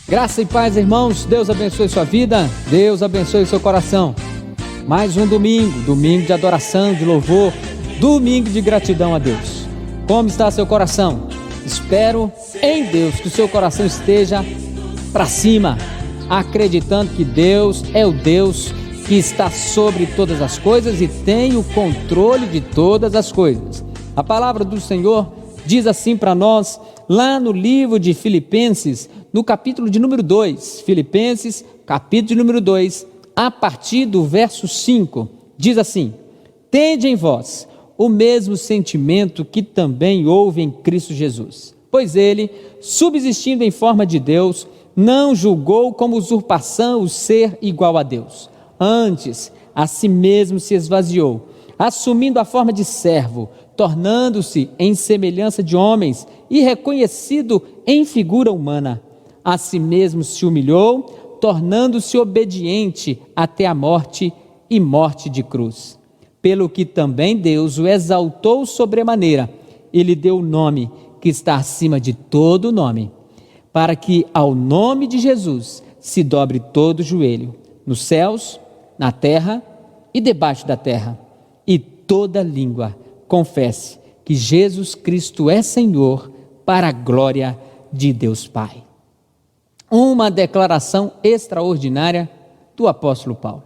Graça e paz, irmãos. Deus abençoe sua vida, Deus abençoe seu coração. Mais um domingo de adoração, de louvor, domingo de gratidão a Deus. Como está seu coração? Espero em Deus que o seu coração esteja para cima, acreditando que Deus é o Deus que está sobre todas as coisas e tem o controle de todas as coisas. A palavra do Senhor diz assim para nós, lá no livro de Filipenses, no capítulo de número 2, Filipenses, capítulo de número 2, a partir do verso 5, diz assim: tende em vós o mesmo sentimento que também houve em Cristo Jesus, pois ele, subsistindo em forma de Deus, não julgou como usurpação o ser igual a Deus, antes a si mesmo se esvaziou, assumindo a forma de servo, tornando-se em semelhança de homens e reconhecido em figura humana. A si mesmo se humilhou, tornando-se obediente até a morte e morte de cruz. Pelo que também Deus o exaltou sobremaneira e lhe deu o nome que está acima de todo nome, para que ao nome de Jesus se dobre todo o joelho, nos céus, na terra e debaixo da terra, e toda língua confesse que Jesus Cristo é Senhor, para a glória de Deus Pai. Uma declaração extraordinária do apóstolo Paulo,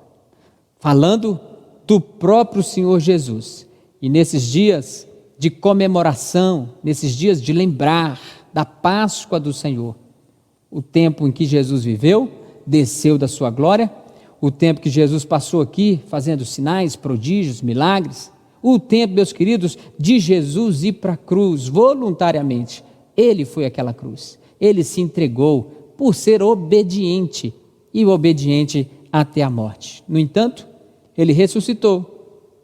falando do próprio Senhor Jesus. E nesses dias de comemoração, nesses dias de lembrar da Páscoa do Senhor, o tempo em que Jesus viveu, desceu da sua glória, o tempo que Jesus passou aqui fazendo sinais, prodígios, milagres, o tempo, meus queridos, de Jesus ir para a cruz voluntariamente. Ele foi aquela cruz, ele se entregou por ser obediente, e obediente até a morte. No entanto, ele ressuscitou,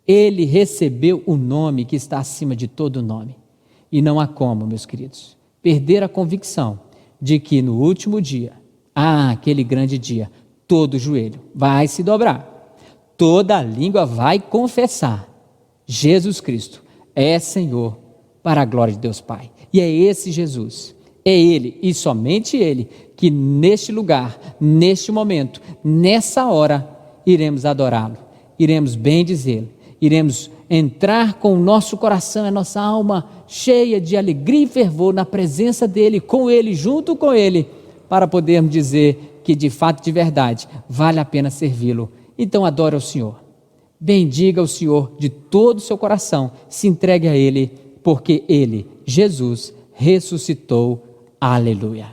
ele recebeu o nome que está acima de todo nome, e não há como, meus queridos, perder a convicção de que no último dia, aquele grande dia, todo joelho vai se dobrar, toda língua vai confessar: Jesus Cristo é Senhor, para a glória de Deus Pai. E é esse Jesus, é Ele e somente Ele que neste lugar, neste momento, nessa hora, iremos adorá-lo, iremos bendizê-lo, iremos entrar com o nosso coração, a nossa alma cheia de alegria e fervor na presença dEle, com Ele, junto com Ele, para podermos dizer que de fato, de verdade, vale a pena servi-lo. Então adore ao Senhor, bendiga o Senhor de todo o seu coração, se entregue a Ele, porque Ele, Jesus, ressuscitou. Aleluia.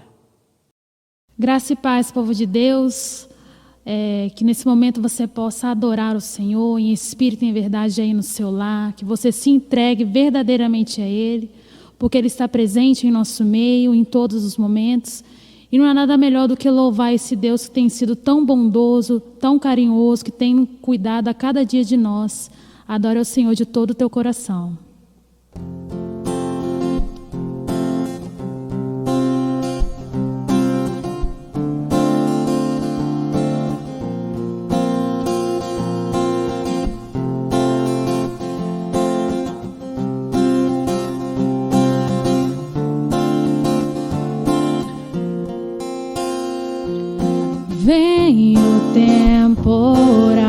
Graça e paz, povo de Deus, que nesse momento você possa adorar o Senhor em espírito e em verdade aí no seu lar, que você se entregue verdadeiramente a Ele, porque Ele está presente em nosso meio, em todos os momentos, e não há nada melhor do que louvar esse Deus que tem sido tão bondoso, tão carinhoso, que tem cuidado a cada dia de nós. Adore ao Senhor de todo o teu coração. Vem o temporal,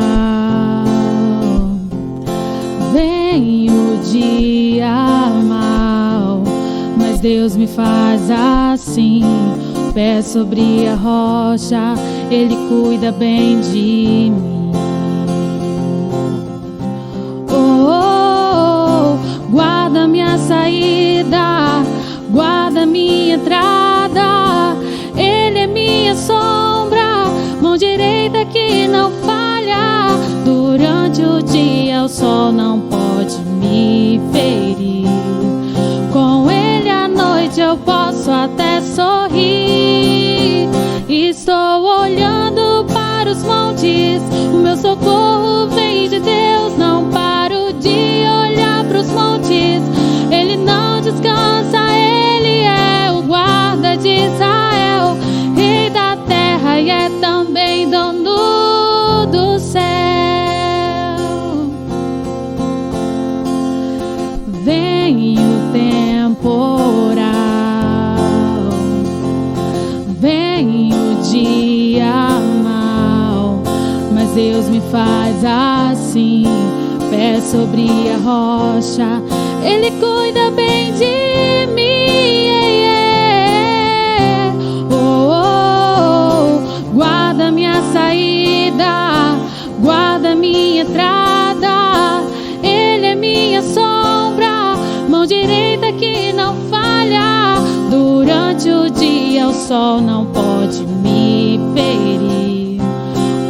vem o dia mau, mas Deus me faz assim, pé sobre a rocha, Ele cuida bem de mim. Guarda minha saída, guarda minha entrada, Ele é minha sombra, mão direita que não falha. Durante o dia o sol não pode me ferir, com Ele à noite eu posso até sorrir. Estou olhando para os montes, o meu socorro vem de Deus. Não paro de olhar para os montes, Ele não descansa, Ele é o guarda de Israel, Rei da terra e é também dono do céu. Vem o temporal, vem dia mal, mas Deus me faz assim, pé sobre a rocha, Ele cuida bem de mim. Guarda minha saída, guarda minha entrada, Ele é minha sombra, mão direita que não falha. Durante o dia o sol não pode me ferir,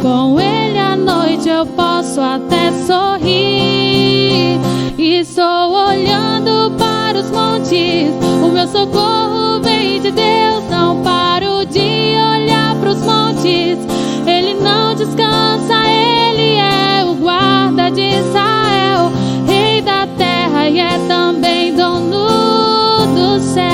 com Ele à noite eu posso até sorrir. Estou olhando para os montes, o meu socorro vem de Deus. Não paro de olhar para os montes, Ele não descansa, Ele é o guarda de Israel, Rei da terra e é também dono do céu.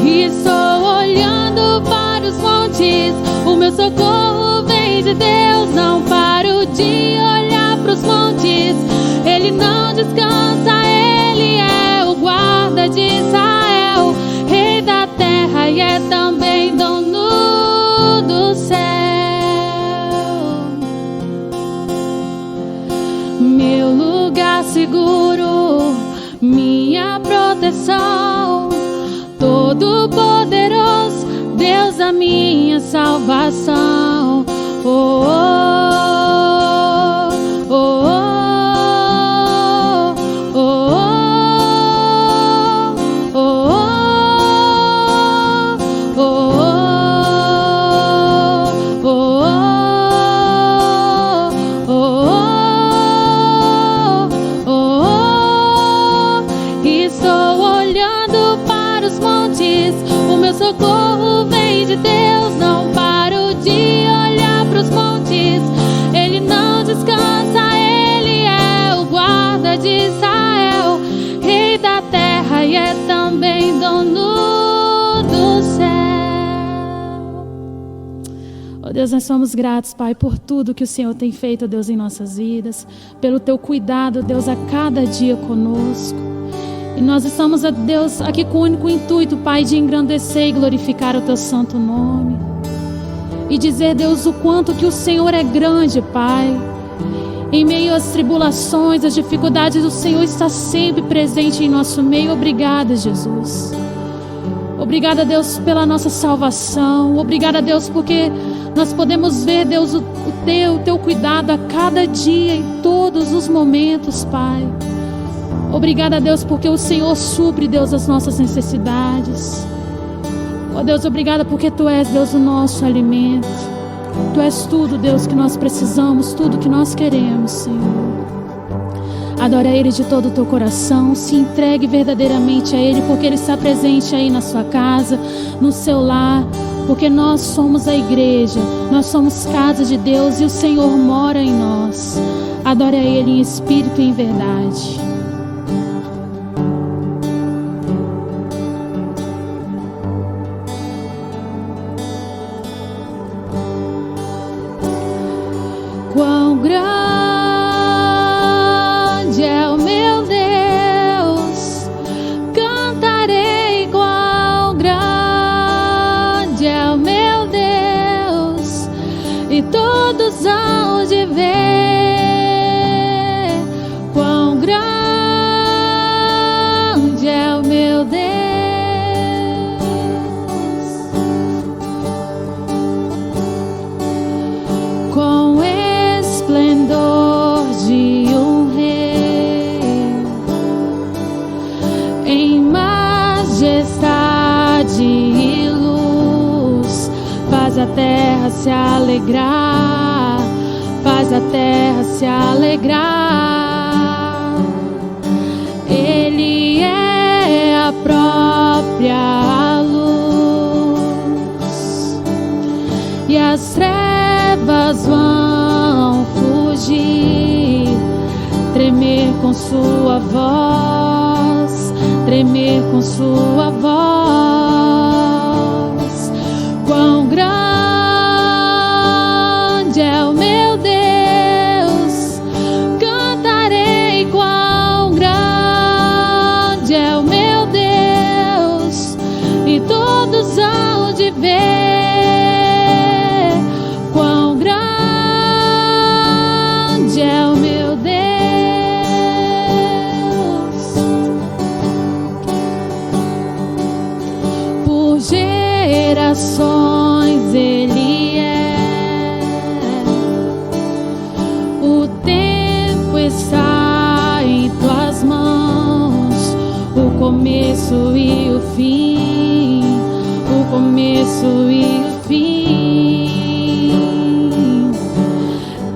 Estou olhando para os montes, o meu socorro vem de Deus. Não paro de olhar para os montes, Ele não descansa, Ele é o guarda de Israel, Rei da terra e é também dono do céu. Meu lugar seguro, minha proteção, Todo-Poderoso, Deus a minha salvação. Oh, oh, oh, oh, oh, oh, oh, oh, oh. Estou olhando para os montes, o meu socorro vem de Deus. Não paro de olhar para os montes, Ele não descansa, Ele é o guarda de Israel, Rei da terra e é também dono do céu. Oh Deus, nós somos gratos, Pai, por tudo que o Senhor tem feito, Deus, em nossas vidas, pelo Teu cuidado, Deus, a cada dia conosco. E nós estamos, Deus, aqui com o único intuito, Pai, de engrandecer e glorificar o Teu santo nome. E dizer, Deus, o quanto que o Senhor é grande, Pai. Em meio às tribulações, às dificuldades, o Senhor está sempre presente em nosso meio. Obrigada, Jesus. Obrigada, Deus, pela nossa salvação. Obrigada, Deus, porque nós podemos ver, Deus, o Teu cuidado a cada dia, em todos os momentos, Pai. Obrigada, Deus, porque o Senhor supre, Deus, as nossas necessidades. Oh Deus, obrigada porque Tu és, Deus, o nosso alimento. Tu és tudo, Deus, que nós precisamos, tudo que nós queremos, Senhor. Adora Ele de todo o teu coração, se entregue verdadeiramente a Ele, porque Ele está presente aí na sua casa, no seu lar, porque nós somos a igreja, nós somos casa de Deus e o Senhor mora em nós. Adore a Ele em espírito e em verdade. Quão grande é o meu Deus, cantarei. Quão grande é o meu Deus, e todos hão de ver. Quão grande é o meu Deus. Com esplendor de um rei, em majestade e luz, faz a terra se alegrar, faz a terra se alegrar. Ele é a própria luz, e as trevas vão fugir, tremer com sua voz, tremer com sua voz. Quão grande é o meu Deus, cantarei. Quão grande é o meu Deus, e todo de ver quão grande é o meu Deus. Por gerações Ele é, o tempo está em tuas mãos, o começo e o fim, o começo e o fim.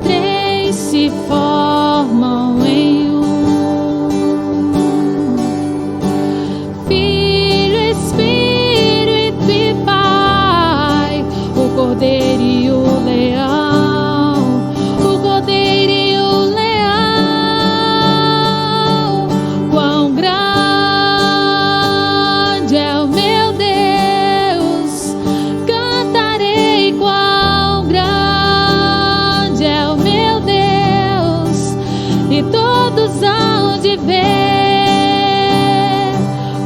Três se formam em um: Filho, Espírito e Pai, o Cordeiro e o Leão, o Cordeiro e o Leão. Quão grande é o meu Deus, cantarei quão grande é o meu Deus, e todos hão de ver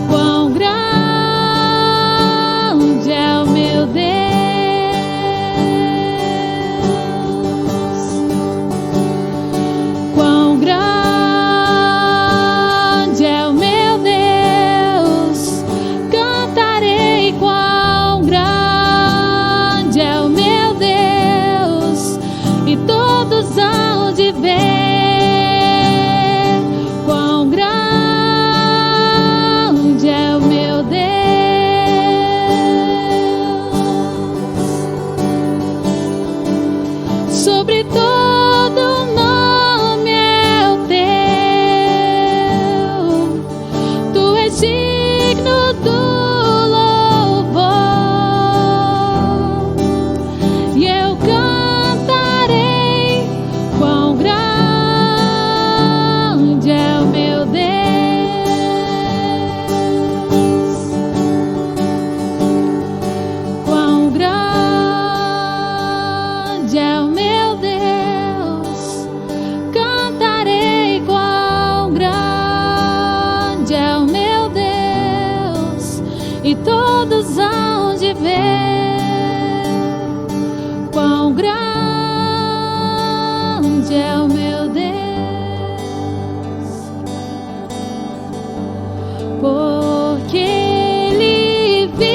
quão grande é o meu Deus. Quão grande é o meu Deus, cantarei quão grande é o meu Deus, e todos hão de ver quão grande é o meu Deus. Sobre todo nome é o teu, tu és digno do louvor, e eu cantarei quão grande é o meu Deus. Quão grande é o meu Deus, cantarei quão grande é o meu Deus, e todos hão de ver quão grande é o meu Deus. Porque Ele vive,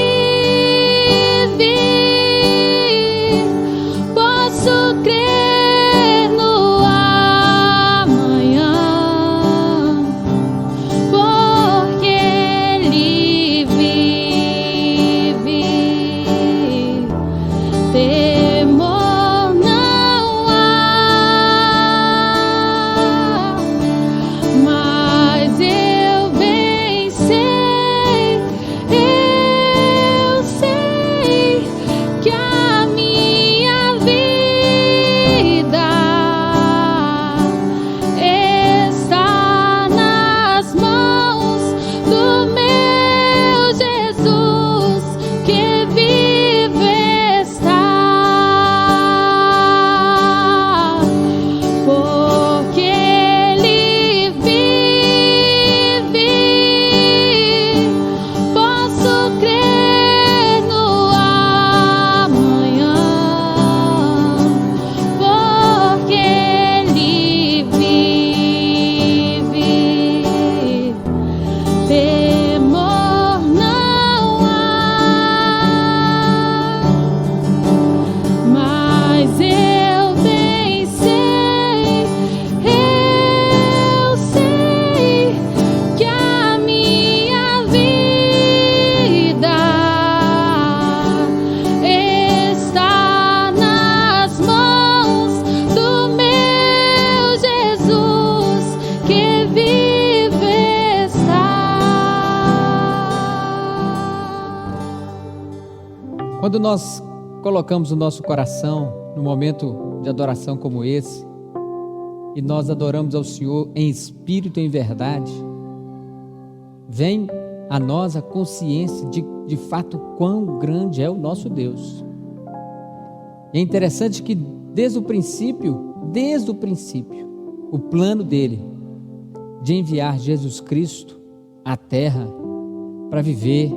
posso crer no amanhã. Porque Ele vive, temor não há. Mas eu bem sei que a minha vida está nas mãos do meu Jesus, que vive está. Porque Ele vive, posso crer no amanhã. Porque Ele vive, temor não há. Mas eu bem sei que a minha vida está nas mãos do meu Jesus, que vive está. Quando nós colocamos o nosso coração num momento de adoração como esse, e nós adoramos ao Senhor em espírito e em verdade, vem a nós a consciência de fato quão grande é o nosso Deus. E é interessante que desde o princípio, o plano dele de enviar Jesus Cristo à terra para viver,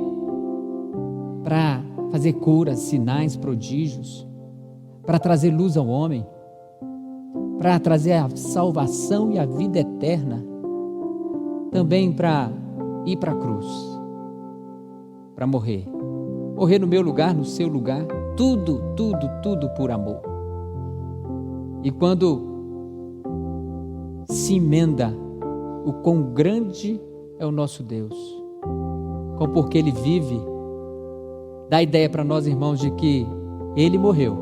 para fazer curas, sinais, prodígios, para trazer luz ao homem, para trazer a salvação e a vida eterna, também para ir para a cruz, para morrer no meu lugar, no seu lugar, tudo por amor. E quando se emenda o quão grande é o nosso Deus, com porque Ele vive, dá ideia para nós, irmãos, de que Ele morreu,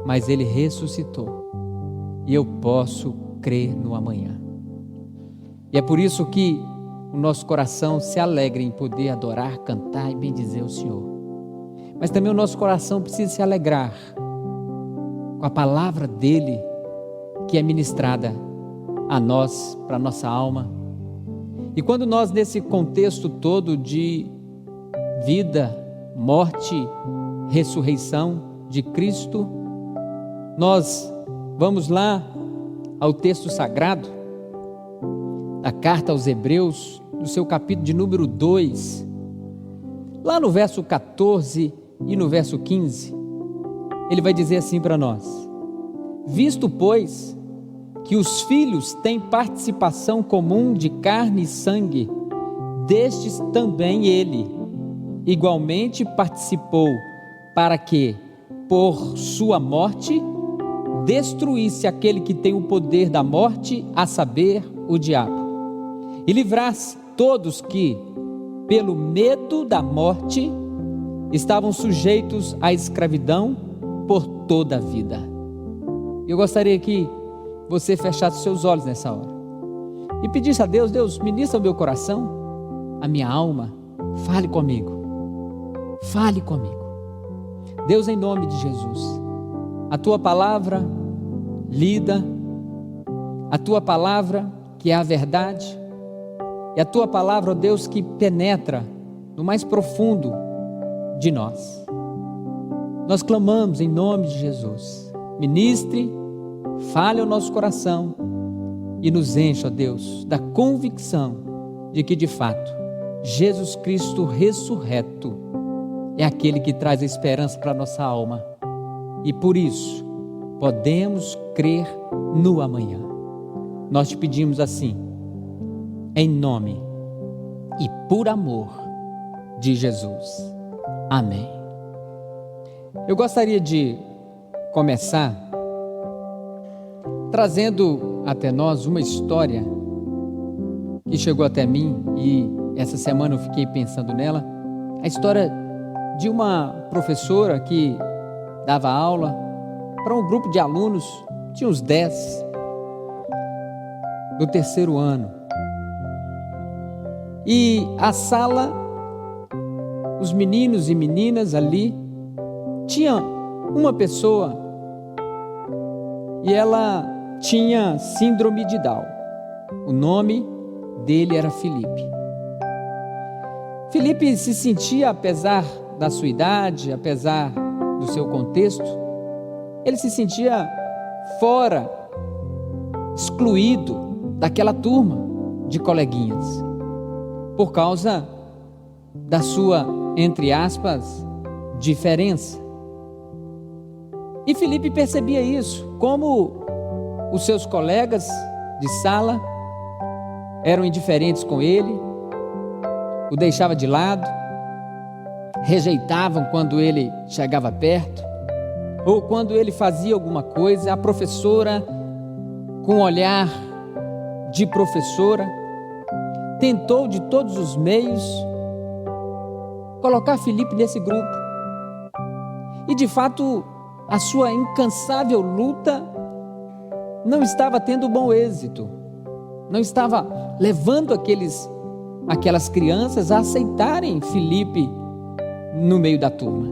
mas Ele ressuscitou, e eu posso crer no amanhã. E é por isso que o nosso coração se alegra em poder adorar, cantar e bendizer o Senhor. Mas também o nosso coração precisa se alegrar com a palavra dEle, que é ministrada a nós, para a nossa alma. E quando nós, nesse contexto todo de vida, morte, ressurreição de Cristo, nós vamos lá ao texto sagrado, da carta aos Hebreus, no seu capítulo de número 2, lá no verso 14 e no verso 15, ele vai dizer assim para nós: visto, pois, que os filhos têm participação comum de carne e sangue, destes também ele igualmente participou, para que, por sua morte, destruísse aquele que tem o poder da morte, a saber, o diabo, e livrasse todos que, pelo medo da morte, estavam sujeitos à escravidão por toda a vida. Eu gostaria que você fechasse seus olhos nessa hora e pedisse a Deus: Deus, ministra o meu coração, a minha alma, fale comigo. Deus, em nome de Jesus, a Tua palavra lida, a Tua palavra que é a verdade, e a Tua palavra, ó Deus, que penetra no mais profundo de nós. Nós clamamos em nome de Jesus: ministre, fale ao nosso coração e nos encha, ó Deus, da convicção de que, de fato, Jesus Cristo ressurreto é aquele que traz a esperança para a nossa alma, e por isso podemos crer no amanhã. Nós te pedimos assim, em nome e por amor de Jesus. Amém. Eu gostaria de começar trazendo até nós uma história que chegou até mim, e essa semana eu fiquei pensando nela. A história de uma professora que dava aula para um grupo de alunos, tinha uns 10, do terceiro ano. E a sala, os meninos e meninas ali, tinha uma pessoa e ela tinha síndrome de Down. O nome dele era Felipe. Felipe se sentia, apesar da sua idade, apesar do seu contexto, ele se sentia fora, excluído daquela turma de coleguinhas, por causa da sua, entre aspas, diferença. E Felipe percebia isso, como os seus colegas de sala eram indiferentes com ele, o deixavam de lado, rejeitavam quando ele chegava perto, ou quando ele fazia alguma coisa, a professora, com um olhar de professora, tentou de todos os meios colocar Felipe nesse grupo. E de fato, a sua incansável luta não estava tendo bom êxito, não estava levando aquelas crianças a aceitarem Felipe no meio da turma.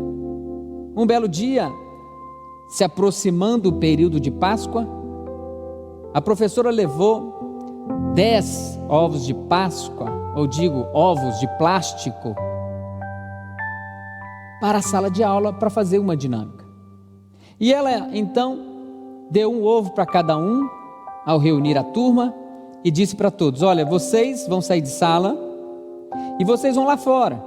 Um belo dia, se aproximando o período de Páscoa, a professora levou 10 ovos de Páscoa, ou digo, ovos de plástico, para a sala de aula para fazer uma dinâmica. E ela então deu um ovo para cada um ao reunir a turma e disse para todos: olha, vocês vão sair de sala e vocês vão lá fora.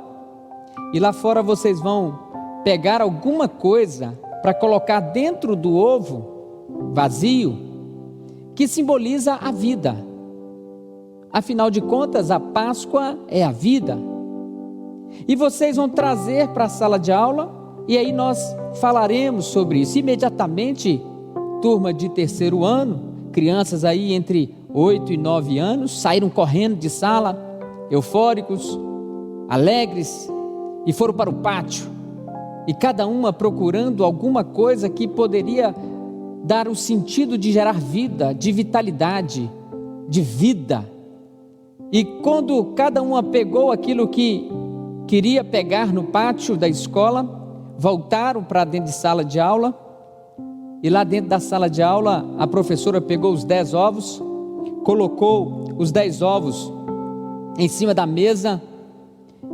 E lá fora vocês vão pegar alguma coisa para colocar dentro do ovo vazio, que simboliza a vida. Afinal de contas, a Páscoa é a vida. E vocês vão trazer para a sala de aula, e aí nós falaremos sobre isso. Imediatamente, turma de terceiro ano, crianças aí entre 8 e 9 anos, saíram correndo de sala, eufóricos, alegres, e foram para o pátio. E cada uma procurando alguma coisa que poderia dar o sentido de gerar vida, de vitalidade, de vida. E quando cada uma pegou aquilo que queria pegar no pátio da escola, voltaram para dentro de sala de aula, e lá dentro da sala de aula, a professora pegou os 10 ovos, colocou os 10 ovos em cima da mesa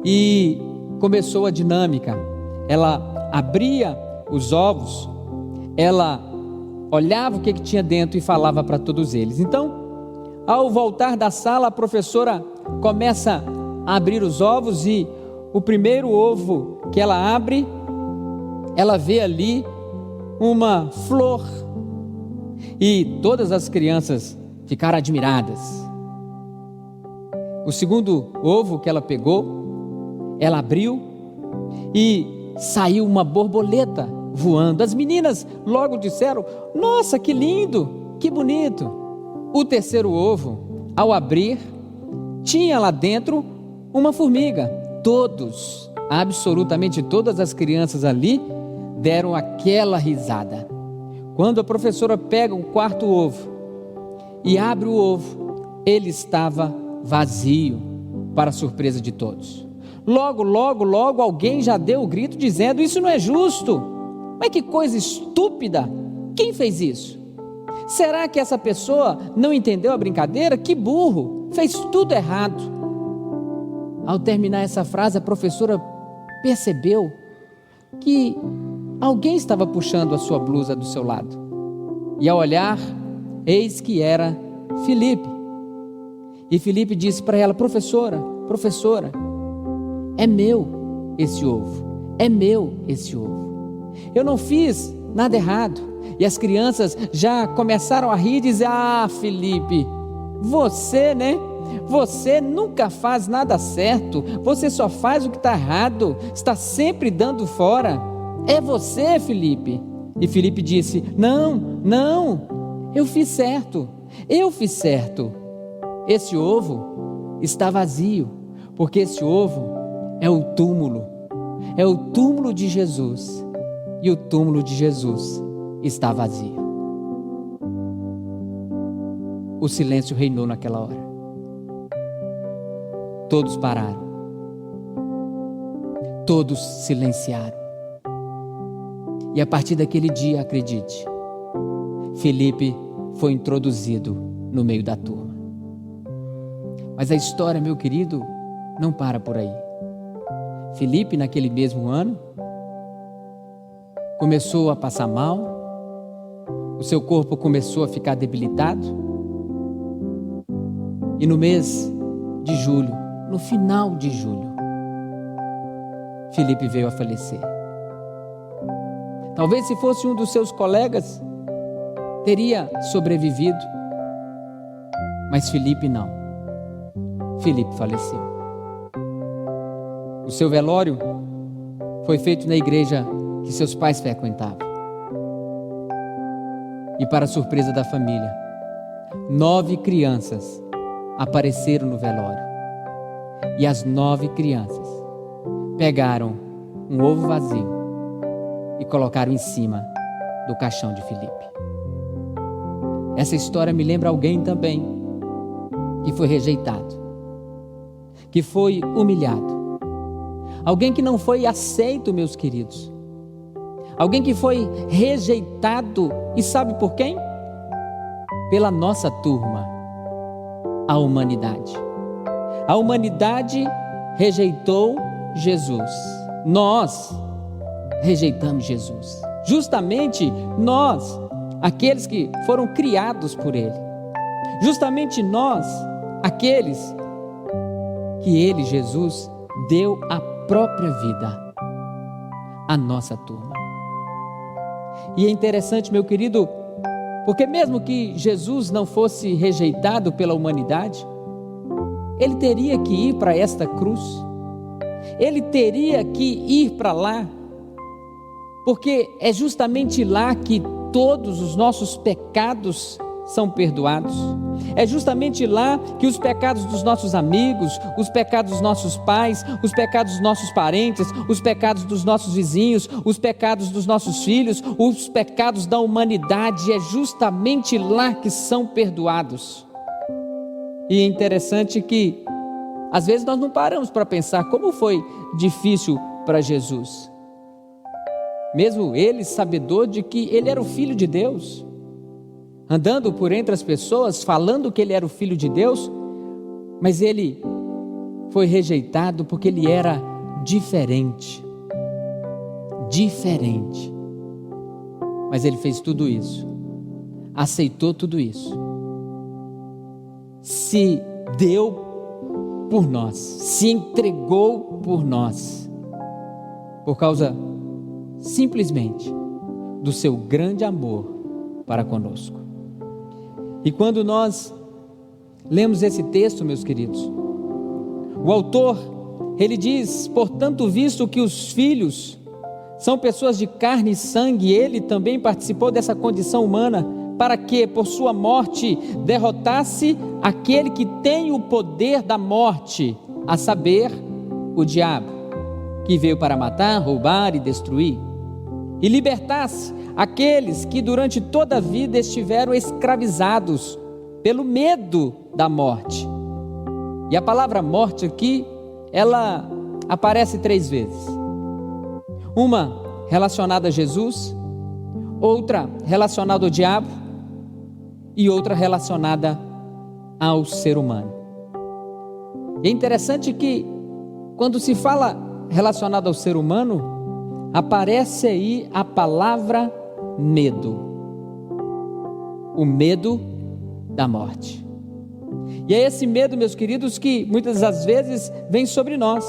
e começou a dinâmica. Ela abria os ovos, ela olhava o que tinha dentro e falava para todos eles. Então, ao voltar da sala, a professora começa a abrir os ovos, e o primeiro ovo que ela abre, ela vê ali uma flor, e todas as crianças ficaram admiradas. O segundo ovo que ela pegou, ela abriu e saiu uma borboleta voando. As meninas logo disseram: nossa, que lindo, que bonito. O terceiro ovo, ao abrir, tinha lá dentro uma formiga. Todos, absolutamente todas as crianças ali deram aquela risada. Quando a professora pega o quarto ovo e abre o ovo, ele estava vazio, para a surpresa de todos. Logo alguém já deu o grito dizendo: isso não é justo, mas que coisa estúpida, quem fez isso? Será que essa pessoa não entendeu a brincadeira? Que burro, fez tudo errado. Ao terminar essa frase, a professora percebeu que alguém estava puxando a sua blusa do seu lado, e ao olhar, eis que era Felipe. E Felipe disse para ela: professora, é meu esse ovo, é meu esse ovo, eu não fiz nada errado. E as crianças já começaram a rir e dizer: ah, Felipe, você, né? Você nunca faz nada certo, você só faz o que está errado, está sempre dando fora. É você, Felipe. E Felipe disse: não, eu fiz certo. Esse ovo está vazio, porque esse ovo é o túmulo de Jesus, e o túmulo de Jesus está vazio. O silêncio reinou naquela hora. Todos pararam, todos silenciaram. E a partir daquele dia, acredite, Felipe foi introduzido no meio da turma. Mas a história, meu querido, não para por aí. Felipe, naquele mesmo ano, começou a passar mal, o seu corpo começou a ficar debilitado, e no mês de julho, no final de julho, Felipe veio a falecer. Talvez se fosse um dos seus colegas, teria sobrevivido, mas Felipe não. Felipe faleceu. O seu velório foi feito na igreja que seus pais frequentavam. E para surpresa da família, 9 crianças apareceram no velório. E as 9 crianças pegaram um ovo vazio e colocaram em cima do caixão de Felipe. Essa história me lembra alguém também que foi rejeitado, que foi humilhado, alguém que não foi aceito, meus queridos, alguém que foi rejeitado, e sabe por quem? Pela nossa turma, a humanidade. A humanidade rejeitou Jesus. Nós rejeitamos Jesus. Justamente nós, aqueles que foram criados por Ele. Justamente nós, aqueles que Ele, Jesus, deu a própria vida a nossa turma. E é interessante, meu querido, porque mesmo que Jesus não fosse rejeitado pela humanidade, ele teria que ir para esta cruz, ele teria que ir para lá, porque é justamente lá que todos os nossos pecados são perdoados. É justamente lá que os pecados dos nossos amigos, os pecados dos nossos pais, os pecados dos nossos parentes, os pecados dos nossos vizinhos, os pecados dos nossos filhos, os pecados da humanidade, é justamente lá que são perdoados. E é interessante que às vezes nós não paramos para pensar como foi difícil para Jesus. Mesmo ele sabedor de que ele era o Filho de Deus, andando por entre as pessoas, falando que ele era o Filho de Deus, mas ele foi rejeitado porque ele era diferente. Mas ele fez tudo isso, aceitou tudo isso, se deu por nós, se entregou por nós, por causa simplesmente do seu grande amor para conosco. E quando nós lemos esse texto, meus queridos, o autor, ele diz: portanto, visto que os filhos são pessoas de carne e sangue, ele também participou dessa condição humana, para que por sua morte derrotasse aquele que tem o poder da morte, a saber, o diabo, que veio para matar, roubar e destruir, e libertasse aqueles que durante toda a vida estiveram escravizados pelo medo da morte. E a palavra morte aqui, ela aparece 3 vezes. Uma relacionada a Jesus, outra relacionada ao diabo e outra relacionada ao ser humano. E é interessante que quando se fala relacionado ao ser humano, aparece aí a palavra medo, o medo da morte. E é esse medo, meus queridos, que muitas das vezes vem sobre nós.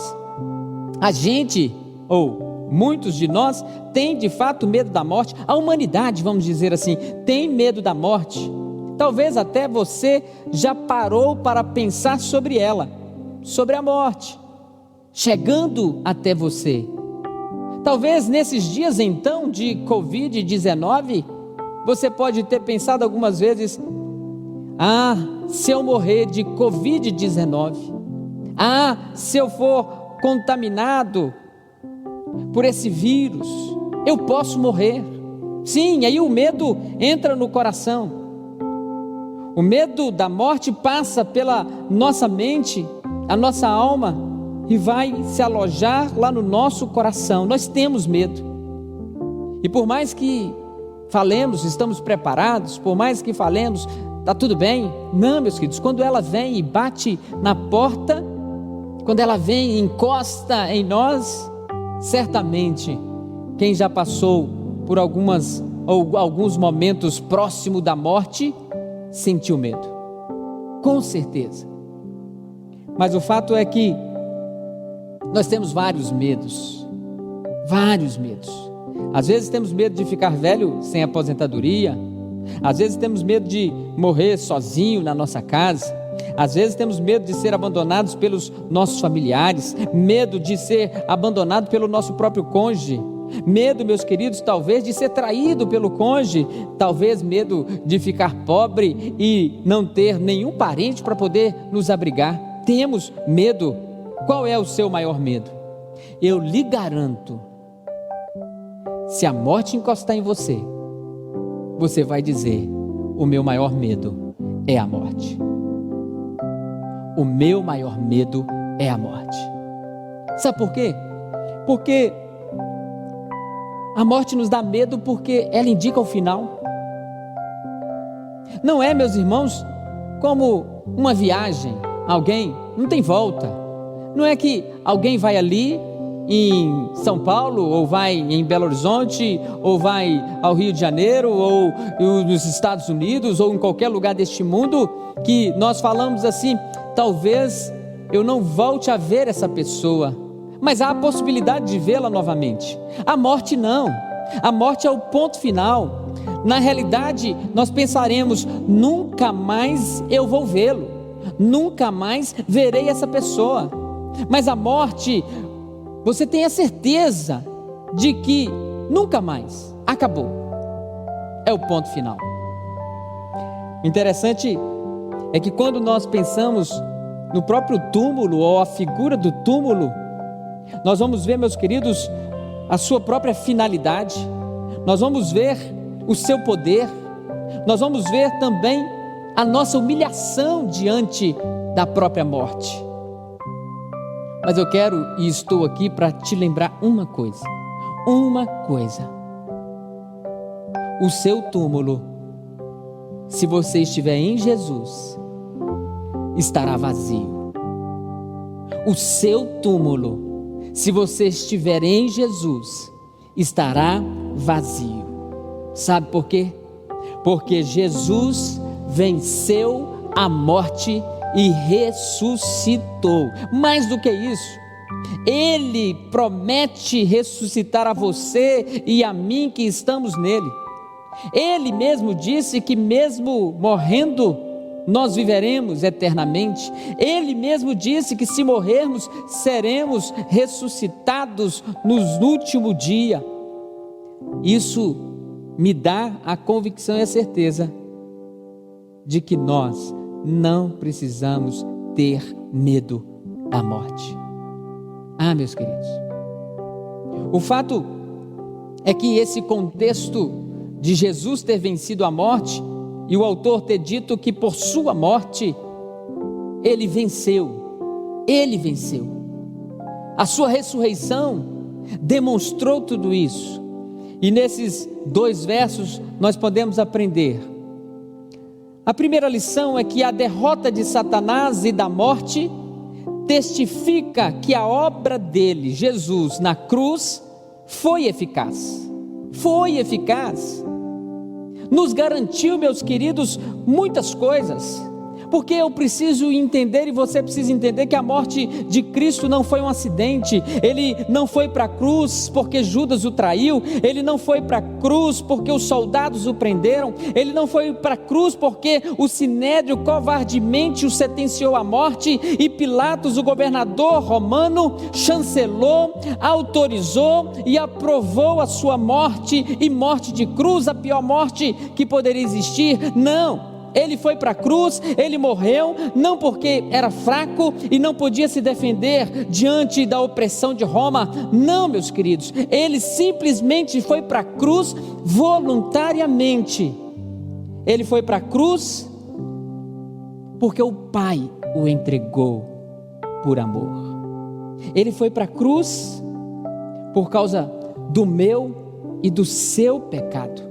A gente, ou muitos de nós, tem de fato medo da morte. A humanidade, vamos dizer assim, tem medo da morte. Talvez até você já parou para pensar sobre ela, sobre a morte, chegando até você. Talvez nesses dias então de Covid-19, você pode ter pensado algumas vezes: se eu morrer de Covid-19, se eu for contaminado por esse vírus, eu posso morrer. Sim, aí o medo entra no coração. O medo da morte passa pela nossa mente, a nossa alma, e vai se alojar lá no nosso coração. Nós temos medo, e por mais que falemos, estamos preparados, por mais que falemos, está tudo bem, não, meus queridos, quando ela vem e bate na porta, quando ela vem e encosta em nós, certamente, quem já passou por alguns momentos próximo da morte, sentiu medo, com certeza. Mas o fato é que nós temos vários medos. Às vezes temos medo de ficar velho sem aposentadoria, às vezes temos medo de morrer sozinho na nossa casa, às vezes temos medo de ser abandonados pelos nossos familiares, medo de ser abandonado pelo nosso próprio cônjuge, medo, meus queridos, talvez de ser traído pelo cônjuge, talvez medo de ficar pobre e não ter nenhum parente para poder nos abrigar. Temos medo. Qual é o seu maior medo? Eu lhe garanto, se a morte encostar em você, você vai dizer: o meu maior medo é a morte. O meu maior medo é a morte. Sabe por quê? Porque a morte nos dá medo porque ela indica o final. Não é, meus irmãos, como uma viagem, alguém não tem volta. Não é que alguém vai ali em São Paulo, ou vai em Belo Horizonte, ou vai ao Rio de Janeiro, ou nos Estados Unidos, ou em qualquer lugar deste mundo, que nós falamos assim: talvez eu não volte a ver essa pessoa, mas há a possibilidade de vê-la novamente. A morte não. A morte é o ponto final. Na realidade, nós pensaremos: nunca mais eu vou vê-lo, nunca mais verei essa pessoa. Mas a morte, você tem a certeza de que nunca mais, acabou, é o ponto final. Interessante é que quando nós pensamos no próprio túmulo ou a figura do túmulo, nós vamos ver, meus queridos, a sua própria finalidade, nós vamos ver o seu poder, nós vamos ver também a nossa humilhação diante da própria morte. Mas eu quero e estou aqui para te lembrar uma coisa. O seu túmulo, se você estiver em Jesus, estará vazio. O seu túmulo, se você estiver em Jesus, estará vazio. Sabe por quê? Porque Jesus venceu a morte e ressuscitou. Mais do que isso, Ele promete ressuscitar a você e a mim que estamos nele. Ele mesmo disse que mesmo morrendo, nós viveremos eternamente. Ele mesmo disse que se morrermos, seremos ressuscitados no último dia. Isso me dá a convicção e a certeza de que nós não precisamos ter medo da morte. Meus queridos, o fato é que esse contexto de Jesus ter vencido a morte e o autor ter dito que por sua morte ele venceu, a sua ressurreição demonstrou tudo isso. E nesses 2 versos nós podemos aprender. A primeira lição é que a derrota de Satanás e da morte testifica que a obra dele, Jesus, na cruz, foi eficaz. Nos garantiu, meus queridos, muitas coisas. Porque eu preciso entender, e você precisa entender, que a morte de Cristo não foi um acidente. Ele não foi para a cruz porque Judas o traiu, ele não foi para a cruz porque os soldados o prenderam, ele não foi para a cruz porque o sinédrio covardemente o sentenciou à morte e Pilatos, o governador romano, chancelou, autorizou e aprovou a sua morte, e morte de cruz, a pior morte que poderia existir. Não. Ele foi para a cruz, ele morreu, não porque era fraco e não podia se defender diante da opressão de Roma. Não, meus queridos, ele simplesmente foi para a cruz voluntariamente. Ele foi para a cruz porque o Pai o entregou por amor. Ele foi para a cruz por causa do meu e do seu pecado.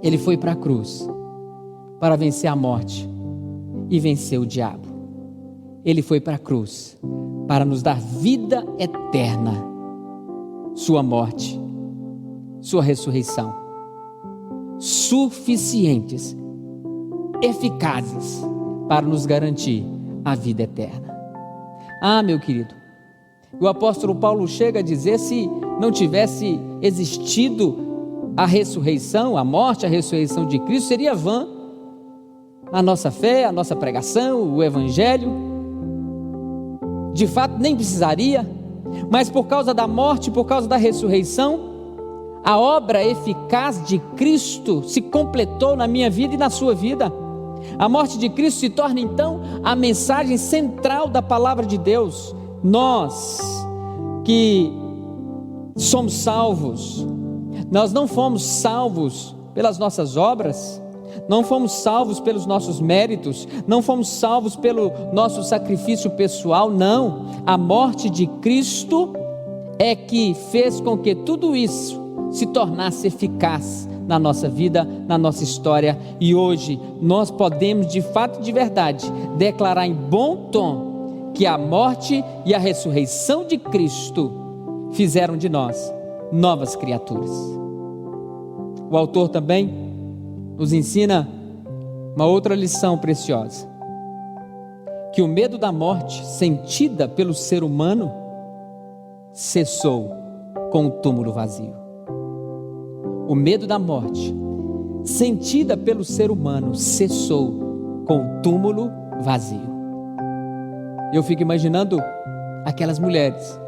Ele foi para a cruz para vencer a morte e vencer o diabo. Ele foi para a cruz para nos dar vida eterna. Sua morte, sua ressurreição, suficientes, eficazes para nos garantir a vida eterna. Meu querido, o apóstolo Paulo chega a dizer: se não tivesse existido a ressurreição, a morte, a ressurreição de Cristo, seria vã a nossa fé, a nossa pregação, o evangelho. De fato nem precisaria, mas por causa da morte, por causa da ressurreição, a obra eficaz de Cristo se completou na minha vida e na sua vida. A morte de Cristo se torna então a mensagem central da palavra de Deus. Nós que somos salvos, nós não fomos salvos pelas nossas obras, não fomos salvos pelos nossos méritos, não fomos salvos pelo nosso sacrifício pessoal, não. A morte de Cristo é que fez com que tudo isso se tornasse eficaz na nossa vida, na nossa história, e hoje nós podemos de fato, de verdade, declarar em bom tom que a morte e a ressurreição de Cristo fizeram de nós novas criaturas. O autor também nos ensina uma outra lição preciosa, que o medo da morte sentida pelo ser humano cessou com o túmulo vazio. O medo da morte, sentida pelo ser humano, cessou com o túmulo vazio. Eu fico imaginando aquelas mulheres,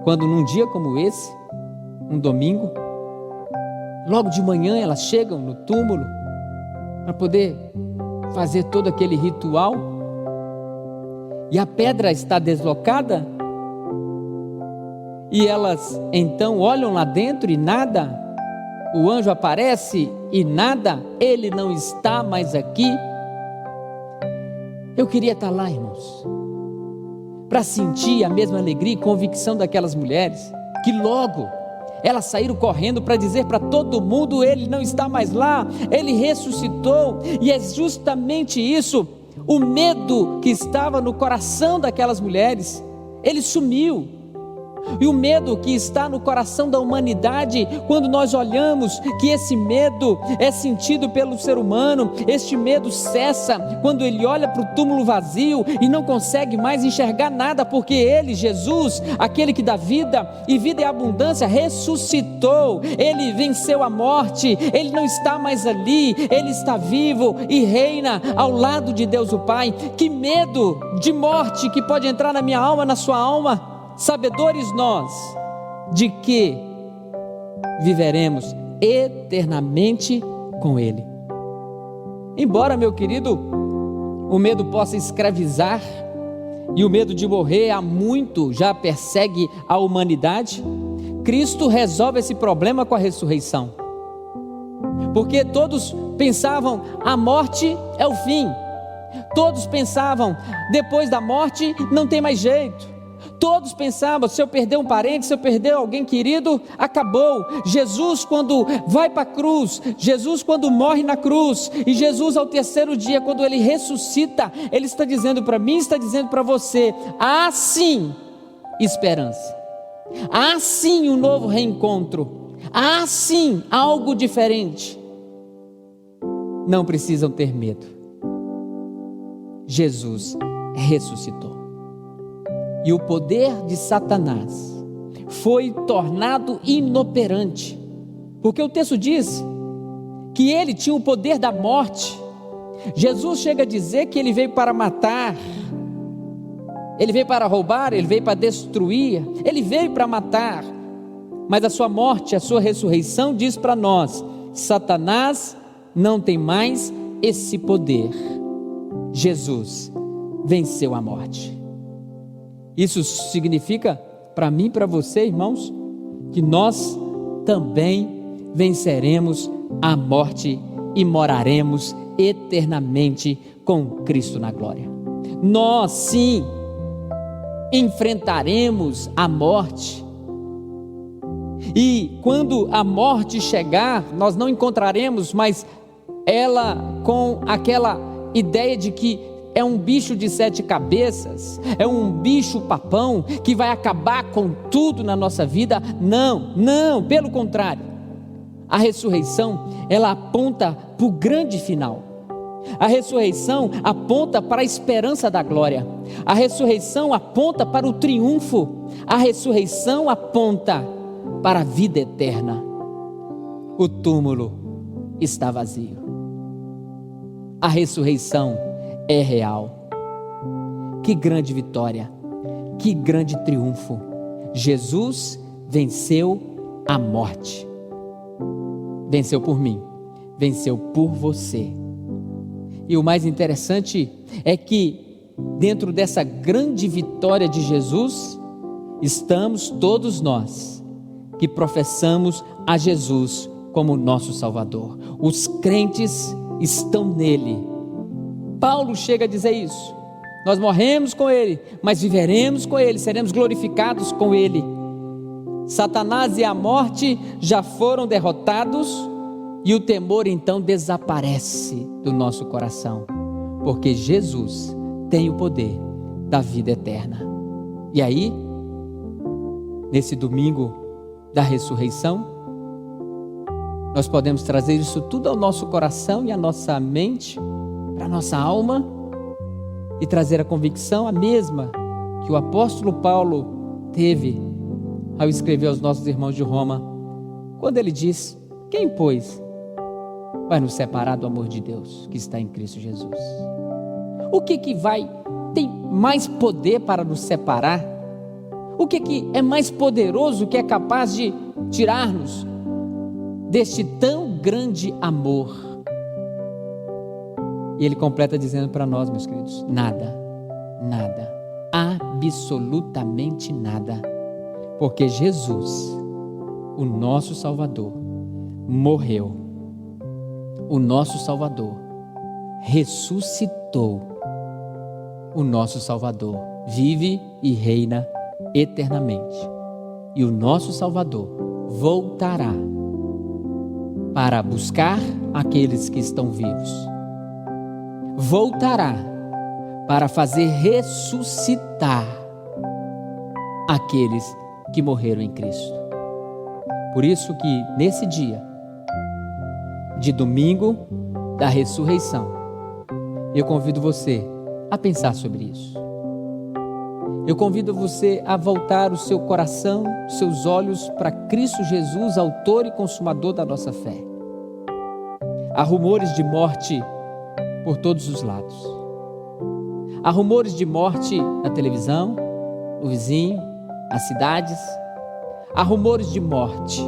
quando num dia como esse, um domingo, logo de manhã elas chegam no túmulo para poder fazer todo aquele ritual, e a pedra está deslocada, e elas então olham lá dentro e nada, o anjo aparece e nada, ele não está mais aqui. Eu queria estar lá, irmãos, para sentir a mesma alegria e convicção daquelas mulheres, que logo elas saíram correndo para dizer para todo mundo: ele não está mais lá, ele ressuscitou. E é justamente isso, o medo que estava no coração daquelas mulheres, ele sumiu. E o medo que está no coração da humanidade, quando nós olhamos que esse medo é sentido pelo ser humano, este medo cessa quando ele olha para o túmulo vazio e não consegue mais enxergar nada, porque ele, Jesus, aquele que dá vida e vida é abundância, ressuscitou, ele venceu a morte, ele não está mais ali, ele está vivo e reina ao lado de Deus o Pai. Que medo de morte que pode entrar na minha alma, na sua alma, sabedores nós de que viveremos eternamente com Ele. Embora, meu querido, o medo possa escravizar, e o medo de morrer há muito já persegue a humanidade, Cristo resolve esse problema com a ressurreição. Porque todos pensavam, a morte é o fim. Todos pensavam, depois da morte não tem mais jeito. Todos pensavam, se eu perder um parente, se eu perder alguém querido, acabou. Jesus, quando vai para a cruz, Jesus quando morre na cruz, e Jesus ao terceiro dia, quando ele ressuscita, ele está dizendo para mim, está dizendo para você: há sim esperança, há sim um novo reencontro, há sim algo diferente. Não precisam ter medo. Jesus ressuscitou. E o poder de Satanás foi tornado inoperante, porque o texto diz que ele tinha o poder da morte. Jesus chega a dizer que ele veio para matar, ele veio para roubar, ele veio para destruir, ele veio para matar. Mas a sua morte, a sua ressurreição diz para nós: Satanás não tem mais esse poder. Jesus venceu a morte. Isso significa para mim e para você, irmãos, que nós também venceremos a morte e moraremos eternamente com Cristo na glória. Nós sim enfrentaremos a morte, e quando a morte chegar, nós não encontraremos mais ela com aquela ideia de que é um bicho de 7 cabeças, é um bicho papão que vai acabar com tudo na nossa vida. Não, não, pelo contrário. A ressurreição, ela aponta para o grande final. A ressurreição aponta para a esperança da glória. A ressurreição aponta para o triunfo. A ressurreição aponta para a vida eterna. O túmulo está vazio. A ressurreição é real. Que grande vitória, que grande triunfo. Jesus venceu a morte. Venceu por mim, venceu por você. E o mais interessante é que dentro dessa grande vitória de Jesus, estamos todos nós que professamos a Jesus como nosso Salvador. Os crentes estão nele. Paulo chega a dizer isso: nós morremos com ele, mas viveremos com ele, seremos glorificados com ele. Satanás e a morte já foram derrotados, e o temor então desaparece do nosso coração, porque Jesus tem o poder da vida eterna. E aí, nesse domingo da ressurreição, nós podemos trazer isso tudo ao nosso coração e à nossa mente, para a nossa alma, e trazer a convicção, a mesma que o apóstolo Paulo teve ao escrever aos nossos irmãos de Roma, quando ele diz: quem, pois, vai nos separar do amor de Deus que está em Cristo Jesus? O que tem mais poder para nos separar? O que é mais poderoso, que é capaz de tirar-nos deste tão grande amor? E ele completa dizendo para nós, meus queridos: nada, nada, absolutamente nada, porque Jesus, o nosso Salvador, morreu, o nosso Salvador ressuscitou, o nosso Salvador vive e reina eternamente, e o nosso Salvador voltará para buscar aqueles que estão vivos, voltará para fazer ressuscitar aqueles que morreram em Cristo. Por isso que nesse dia de domingo da ressurreição, eu convido você a pensar sobre isso. Eu convido você a voltar o seu coração, seus olhos para Cristo Jesus, autor e consumador da nossa fé. Há rumores de morte por todos os lados. Há rumores de morte na televisão, no vizinho, nas cidades. Há rumores de morte.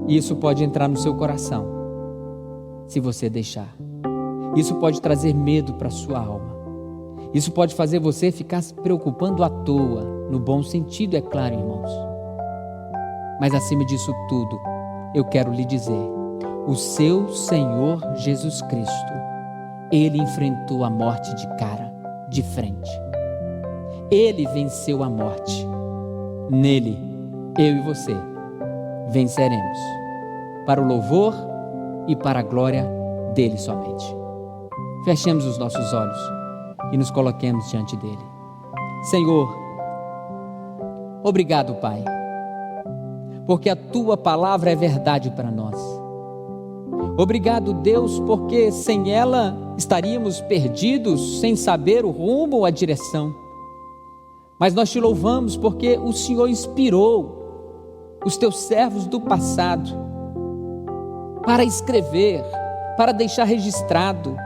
E isso pode entrar no seu coração, se você deixar. Isso pode trazer medo para a sua alma. Isso pode fazer você ficar se preocupando à toa, no bom sentido, é claro, irmãos. Mas acima disso tudo, eu quero lhe dizer: o seu Senhor Jesus Cristo, Ele enfrentou a morte de cara, de frente. Ele venceu a morte. Nele, eu e você venceremos, para o louvor e para a glória dele somente. Fechemos os nossos olhos e nos coloquemos diante dele. Senhor, obrigado, Pai, porque a tua palavra é verdade para nós. Obrigado, Deus, porque sem ela estaríamos perdidos, sem saber o rumo ou a direção. Mas nós te louvamos porque o Senhor inspirou os teus servos do passado para escrever, para deixar registrado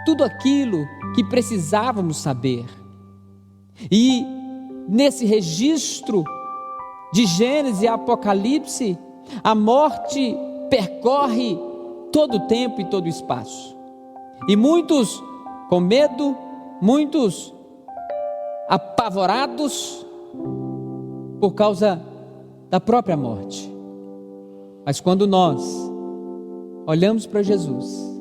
tudo aquilo que precisávamos saber. E nesse registro de Gênesis e Apocalipse, a morte percorre todo o tempo e todo o espaço. E muitos com medo, muitos apavorados por causa da própria morte. Mas quando nós olhamos para Jesus,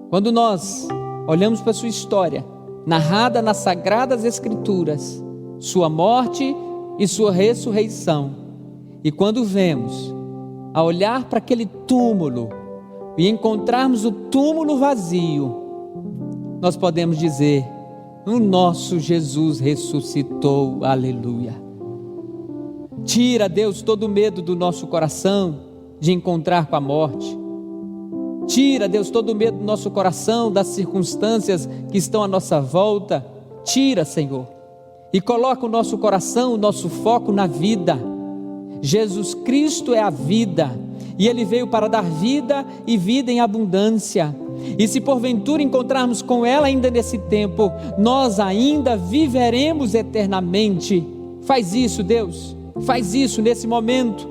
quando nós olhamos para a sua história, narrada nas Sagradas Escrituras, sua morte e sua ressurreição, e quando vemos, a olhar para aquele túmulo e encontrarmos o túmulo vazio, nós podemos dizer: o nosso Jesus ressuscitou, aleluia. Tira, Deus, todo o medo do nosso coração de encontrar com a morte. Tira, Deus, todo o medo do nosso coração das circunstâncias que estão à nossa volta. Tira, Senhor, e coloca o nosso coração, o nosso foco na vida. Jesus Cristo é a vida, e Ele veio para dar vida e vida em abundância. E se porventura encontrarmos com ela ainda nesse tempo, nós ainda viveremos eternamente. Faz isso, Deus, faz isso nesse momento,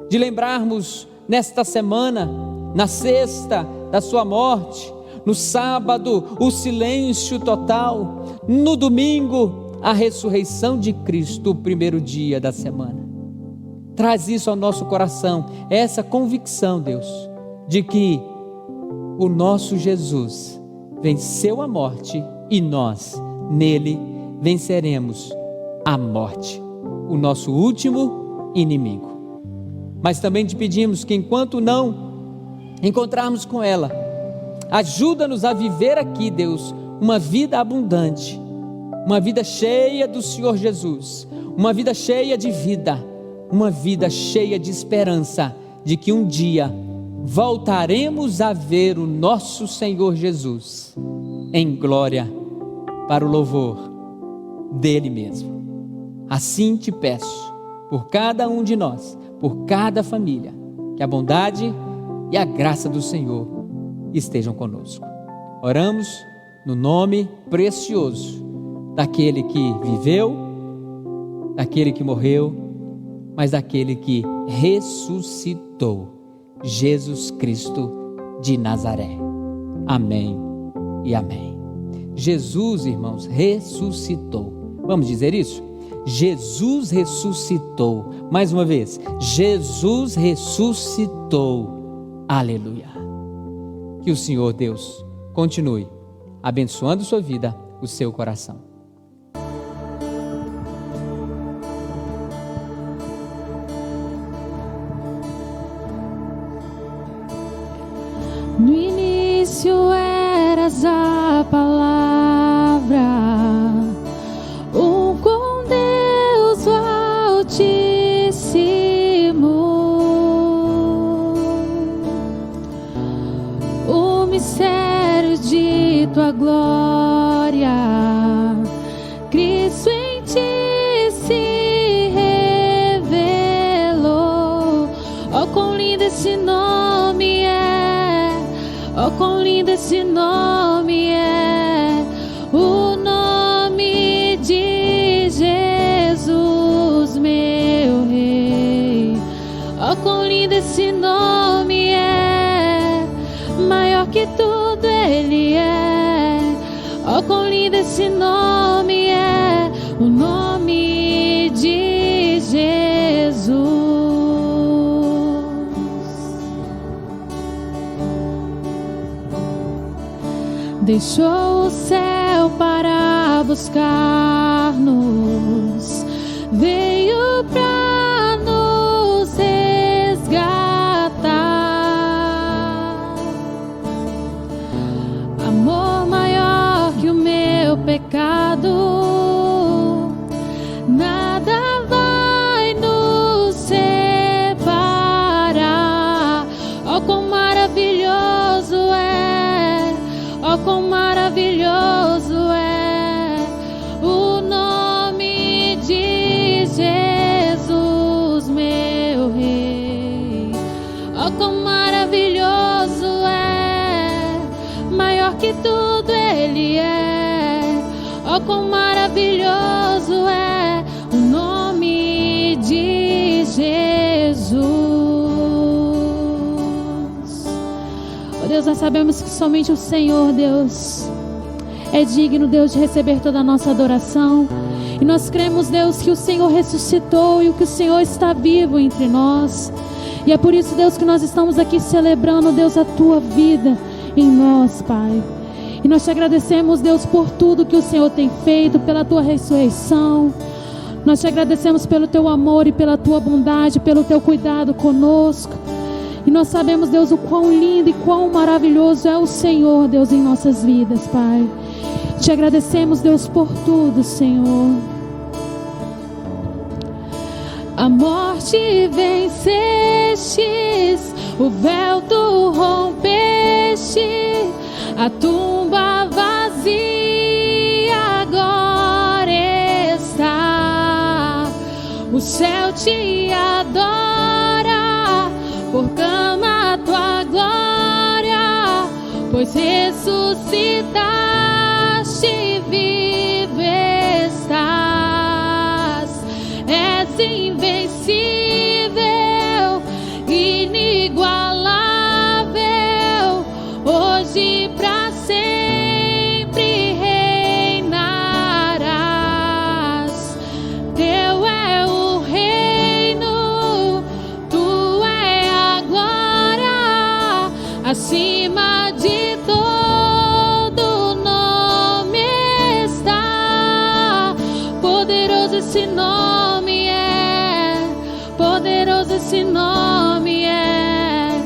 de lembrarmos nesta semana, na sexta da sua morte, no sábado o silêncio total, no domingo a ressurreição de Cristo, o primeiro dia da semana. Traz isso ao nosso coração, essa convicção, Deus, de que o nosso Jesus venceu a morte e nós, nele, venceremos a morte, o nosso último inimigo. Mas também te pedimos que enquanto não encontrarmos com ela, ajuda-nos a viver aqui, Deus, uma vida abundante, uma vida cheia do Senhor Jesus, uma vida cheia de vida, uma vida cheia de esperança, de que um dia voltaremos a ver o nosso Senhor Jesus em glória, para o louvor dele mesmo. Assim te peço, por cada um de nós, por cada família, que a bondade e a graça do Senhor estejam conosco. Oramos no nome precioso daquele que viveu, daquele que morreu, mas daquele que ressuscitou, Jesus Cristo de Nazaré. Amém e amém. Jesus, irmãos, ressuscitou. Vamos dizer isso? Jesus ressuscitou. Mais uma vez, Jesus ressuscitou. Aleluia. Que o Senhor Deus continue abençoando sua vida, o seu coração. No início eras a palavra, com Deus o Altíssimo, o mistério de tua glória, Cristo em ti se revelou. Oh, quão lindo esse nome é! Oh, quão lindo esse nome é, o nome de Jesus, meu Rei. Oh, quão lindo esse nome é, maior que tudo Ele é. Oh, quão lindo esse nome é, o nome de Jesus. Deixou o céu para buscar-nos, veio para nos resgatar. Amor maior que o meu pecado, nada vai nos separar. Oh, quão maravilhoso é! Oh, quão maravilhoso é o nome de Jesus, meu Rei. Oh, quão maravilhoso é, maior que tudo Ele é. Oh, quão maravilhoso é o nome de Jesus. Deus, nós sabemos que somente o Senhor, Deus, é digno, Deus, de receber toda a nossa adoração. E nós cremos, Deus, que o Senhor ressuscitou e que o Senhor está vivo entre nós. E é por isso, Deus, que nós estamos aqui celebrando, Deus, a Tua vida em nós, Pai. E nós te agradecemos, Deus, por tudo que o Senhor tem feito, pela Tua ressurreição. Nós te agradecemos pelo Teu amor e pela Tua bondade, pelo Teu cuidado conosco. E nós sabemos, Deus, o quão lindo e quão maravilhoso é o Senhor, Deus, em nossas vidas, Pai. Te agradecemos, Deus, por tudo, Senhor. A morte vencestes, o véu tu rompeste, a tumba vazia agora está. O céu te adora, proclama a tua glória, pois ressuscitaste, vivo estás. És invencível, inigualável, hoje pra sempre reinarás. Teu é o reino, tu é a glória, acima de todo nome está. Poderoso esse nome é, poderoso esse nome é,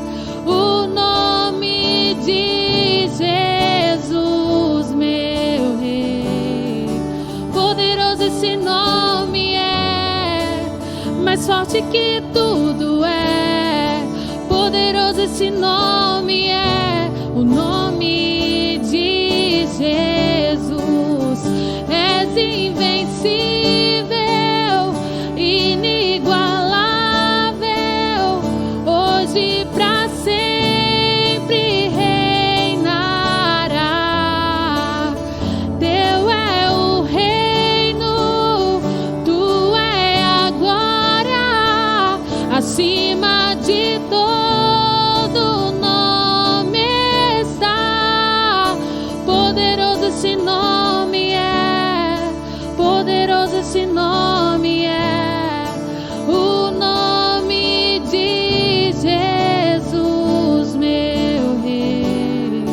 o nome de Jesus, meu Rei. Poderoso esse nome é, mais forte que tudo é. Poderoso esse nome é, o nome de Jesus. És invencível, acima de todo nome está. Poderoso esse nome é, poderoso esse nome é, o nome de Jesus, meu Rei.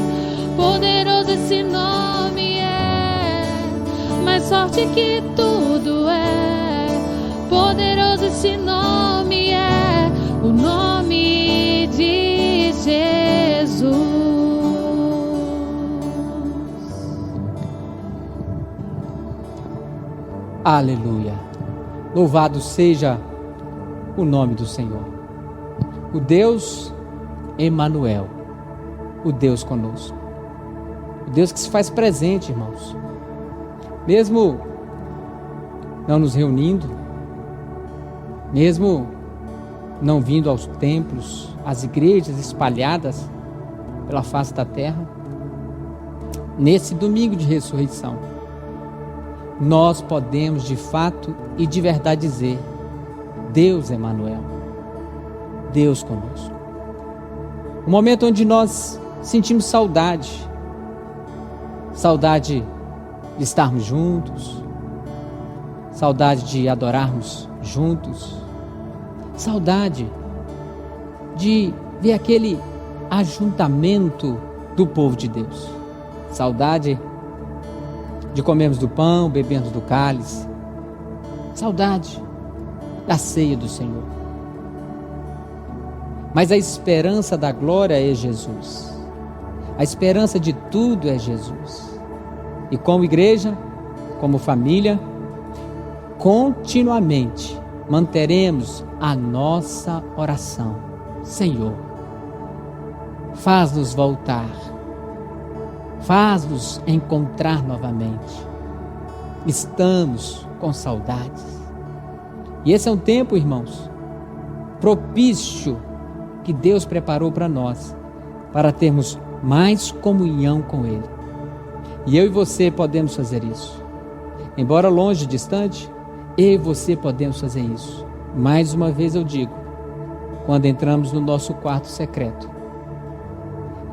Poderoso esse nome é, mais forte que tudo é. Poderoso esse nome é, o nome de Jesus. Aleluia! Louvado seja o nome do Senhor. O Deus Emanuel, o Deus conosco. O Deus que se faz presente, irmãos. Mesmo não nos reunindo, mesmo não vindo aos templos, às igrejas espalhadas pela face da terra, nesse domingo de ressurreição, nós podemos de fato e de verdade dizer: Deus Emanuel, Deus conosco. Um momento onde nós sentimos saudade de estarmos juntos, saudade de adorarmos juntos, saudade de ver aquele ajuntamento do povo de Deus, saudade de comermos do pão, bebermos do cálice, saudade da ceia do Senhor. Mas a esperança da glória é Jesus, a esperança de tudo é Jesus. E como igreja, como família, continuamente manteremos a nossa oração: Senhor, faz-nos voltar, faz-nos encontrar novamente. Estamos com saudades. E esse é um tempo, irmãos, propício que Deus preparou para nós, para termos mais comunhão com Ele. E eu e você podemos fazer isso. Embora longe, distante, eu e você podemos fazer isso. Mais uma vez eu digo, quando entramos no nosso quarto secreto,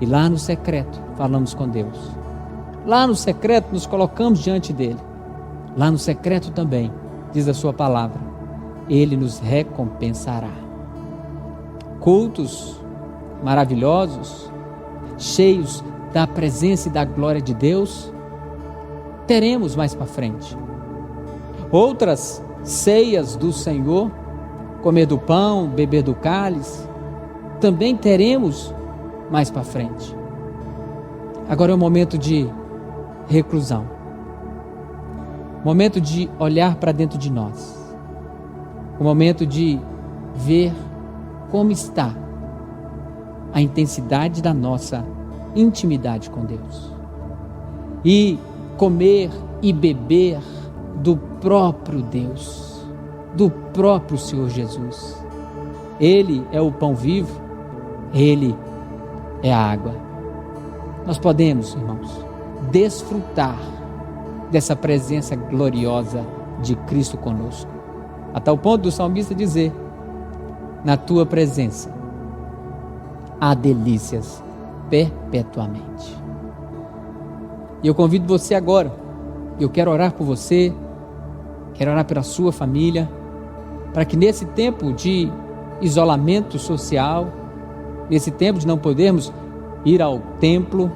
e lá no secreto falamos com Deus, lá no secreto nos colocamos diante dEle, lá no secreto também, diz a sua palavra, Ele nos recompensará. Cultos maravilhosos, cheios da presença e da glória de Deus, teremos mais para frente. Outras ceias do Senhor, comer do pão, beber do cálice, também teremos mais para frente. Agora é o momento de reclusão, momento de olhar para dentro de nós, o momento de ver como está a intensidade da nossa intimidade com Deus, e comer e beber do próprio Deus, do próprio Senhor Jesus. Ele é o pão vivo, Ele é a água. Nós podemos, irmãos, desfrutar dessa presença gloriosa de Cristo conosco, a tal ponto do salmista dizer: na tua presença há delícias perpetuamente. E eu convido você agora, eu quero orar por você, quero orar pela sua família, para que nesse tempo de isolamento social, nesse tempo de não podermos ir ao templo,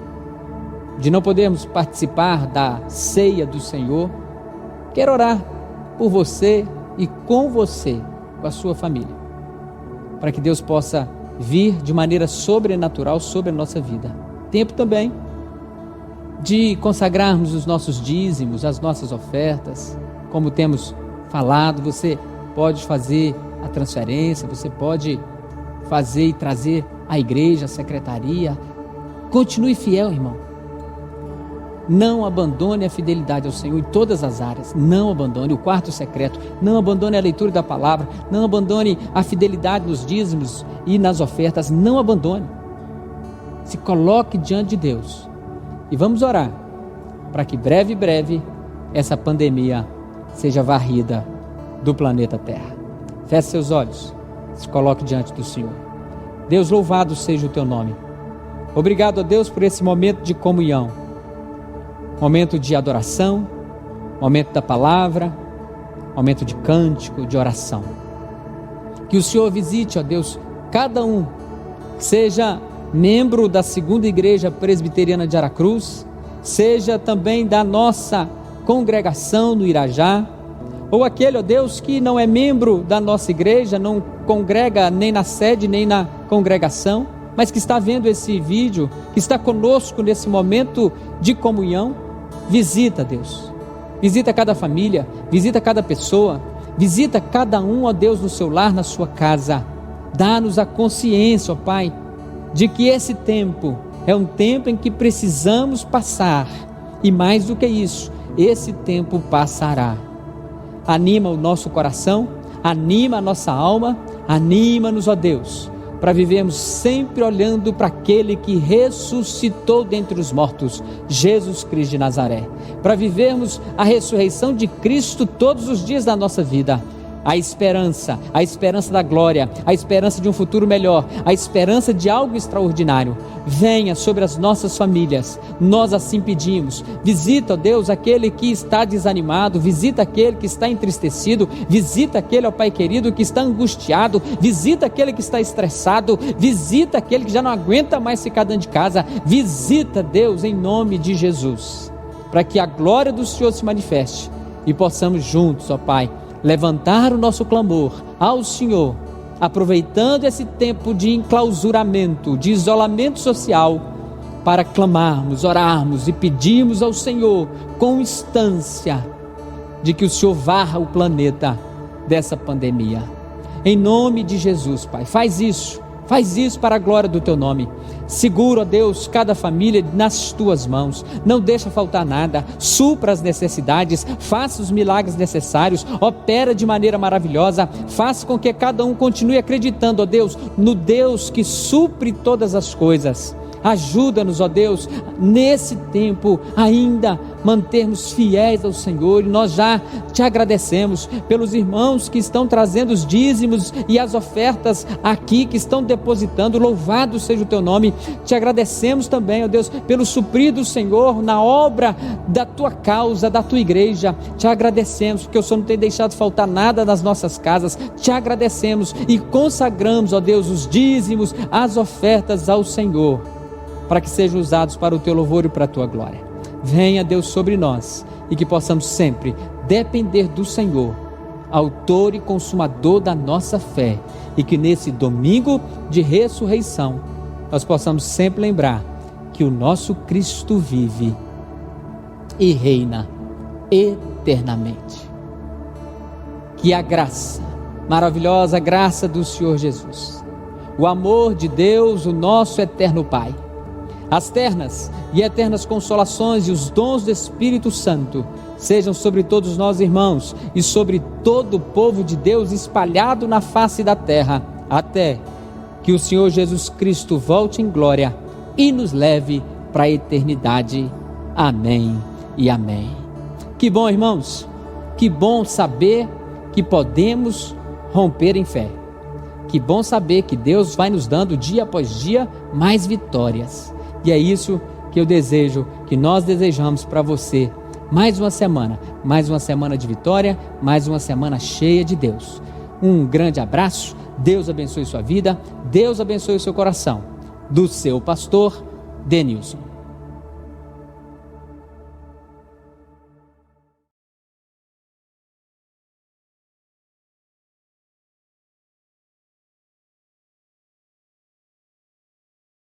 de não podermos participar da ceia do Senhor, quero orar por você e com você, com a sua família, para que Deus possa vir de maneira sobrenatural sobre a nossa vida. Tempo também de consagrarmos os nossos dízimos, as nossas ofertas, como temos falado. Você pode fazer a transferência, você pode fazer e trazer à igreja, à secretaria. Continue fiel, irmão. Não abandone a fidelidade ao Senhor em todas as áreas. Não abandone o quarto secreto, não abandone a leitura da palavra, não abandone a fidelidade nos dízimos e nas ofertas. Não abandone. Se coloque diante de Deus e vamos orar para que breve essa pandemia seja varrida do planeta Terra. Feche seus olhos. se coloque diante do Senhor. Deus, louvado seja o teu nome. Obrigado a Deus por esse momento de comunhão, momento de adoração, momento da palavra, momento de cântico, de oração. Que o Senhor visite, ó Deus, cada um, seja membro da Segunda Igreja Presbiteriana de Aracruz, seja também da nossa congregação no Irajá, ou aquele, ó Deus, que não é membro da nossa igreja, não congrega nem na sede, nem na congregação, mas que está vendo esse vídeo, que está conosco nesse momento de comunhão. Visita, Deus, visita cada família, visita cada pessoa, visita cada um, ó Deus, no seu lar, na sua casa. Dá-nos a consciência, ó Pai, de que esse tempo é um tempo em que precisamos passar, e mais do que isso, esse tempo passará. Anima o nosso coração, anima a nossa alma, anima-nos, ó Deus, para vivermos sempre olhando para aquele que ressuscitou dentre os mortos, Jesus Cristo de Nazaré, para vivermos a ressurreição de Cristo todos os dias da nossa vida. A esperança da glória, a esperança de um futuro melhor, a esperança de algo extraordinário, venha sobre as nossas famílias, nós assim pedimos. Visita, ó Deus, aquele que está desanimado, visita aquele que está entristecido, visita aquele, ó Pai querido, que está angustiado, visita aquele que está estressado, visita aquele que já não aguenta mais ficar dentro de casa, visita, Deus, em nome de Jesus, para que a glória do Senhor se manifeste e possamos juntos, ó Pai, levantar o nosso clamor ao Senhor, aproveitando esse tempo de enclausuramento, de isolamento social, para clamarmos, orarmos e pedirmos ao Senhor com instância de que o Senhor varra o planeta dessa pandemia. Em nome de Jesus, Pai, faz isso para a glória do Teu nome. Segura, ó Deus, cada família nas Tuas mãos, não deixa faltar nada, supra as necessidades, faça os milagres necessários, opera de maneira maravilhosa, faça com que cada um continue acreditando, ó Deus, no Deus que supre todas as coisas. Ajuda-nos, ó Deus, nesse tempo ainda mantermos fiéis ao Senhor, e nós já te agradecemos pelos irmãos que estão trazendo os dízimos e as ofertas aqui, que estão depositando. Louvado seja o teu nome. Te agradecemos também, ó Deus, pelo suprir do Senhor na obra da tua causa, da tua igreja. Te agradecemos porque o Senhor não tem deixado faltar nada nas nossas casas. Te agradecemos e consagramos, ó Deus, os dízimos, as ofertas ao Senhor, para que sejam usados para o teu louvor e para a tua glória. Venha, Deus, sobre nós, e que possamos sempre depender do Senhor, autor e consumador da nossa fé, e que nesse domingo de ressurreição nós possamos sempre lembrar que o nosso Cristo vive e reina eternamente. Que a graça, maravilhosa graça do Senhor Jesus, o amor de Deus, o nosso eterno Pai, as ternas e eternas consolações e os dons do Espírito Santo sejam sobre todos nós, irmãos, e sobre todo o povo de Deus espalhado na face da terra, até que o Senhor Jesus Cristo volte em glória e nos leve para a eternidade. Amém e amém. Que bom, irmãos, que bom saber que podemos romper em fé. Que bom saber que Deus vai nos dando dia após dia mais vitórias. E é isso que eu desejo, que nós desejamos para você. Mais uma semana de vitória, mais uma semana cheia de Deus. Um grande abraço, Deus abençoe sua vida, Deus abençoe o seu coração. Do seu pastor, Denilson.